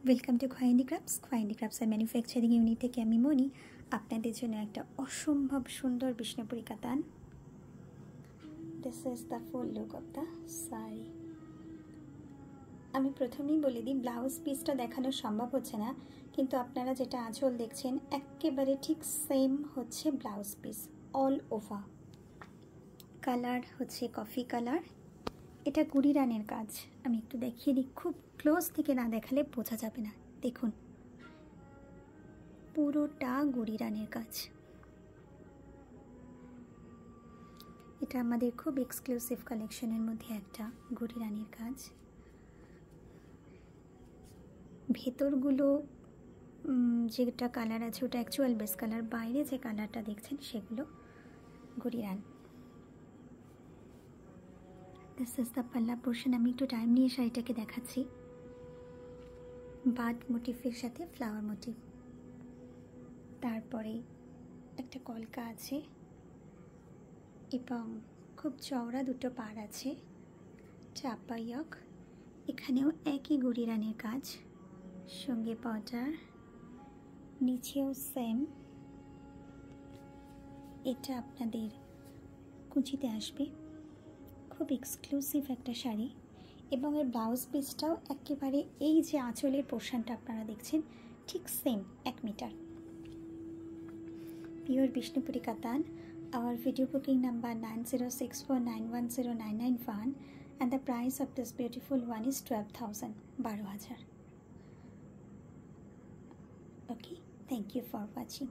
Welcome to খোয়াইন্ডি crafts আর manufacturing unit থেকে আমি মনি আপনাদের জন্য একটা অসম্ভব সুন্দর বিষ্ণুপুরি কাতান। This is the full look of the sari. আমি প্রথমেই বলে দিই, ব্লাউজ পিসটা দেখানো সম্ভব হচ্ছে না, কিন্তু আপনারা যেটা আঁচল দেখছেন একেবারে ঠিক সেম হচ্ছে blouse piece all over. Colour হচ্ছে কফি কালার। এটা গুড়ি রানের কাজ। আমি একটু দেখিয়ে দিই, খুব ক্লোজ থেকে না দেখালে বোঝা যাবে না। দেখুন, পুরোটা গুড়ি রানের কাজ। এটা আমাদের খুব এক্সক্লুসিভ কালেকশনের মধ্যে একটা গুড়ি রানের কাজ। ভেতরগুলো যেটা কালার আছে ওটা অ্যাকচুয়াল বেস কালার, বাইরে যে কালারটা দেখছেন সেগুলো গুড়ি রান। দিস ইজ দ্য পাল্লা পোর্শন। আমি একটু টাইম নিয়ে শাড়িটাকে দেখাচ্ছি। বার্ড মোটিফের সাথে ফ্লাওয়ার মোটিভ, তারপরে একটা কলকা আছে এবং খুব চওড়া দুটো পাড় আছে, চাপা ইয়ক। এখানেও একই গুড়ি রানের কাজ, সঙ্গে বর্ডার, নিচেও সেম। এটা আপনাদের কুচিতে আসবে। খুব এক্সক্লুসিভ একটা শাড়ি এবং এর ব্লাউজ পিসটাও একেবারে এই যে আঁচলের পোর্শনটা আপনারা দেখছেন ঠিক সেম 1 মিটার। পিওর বিষ্ণুপুরি কাতান। Our video booking number 9064910991 and the price of this beautiful one is 12,000, 12,000. Okay, thank you for watching.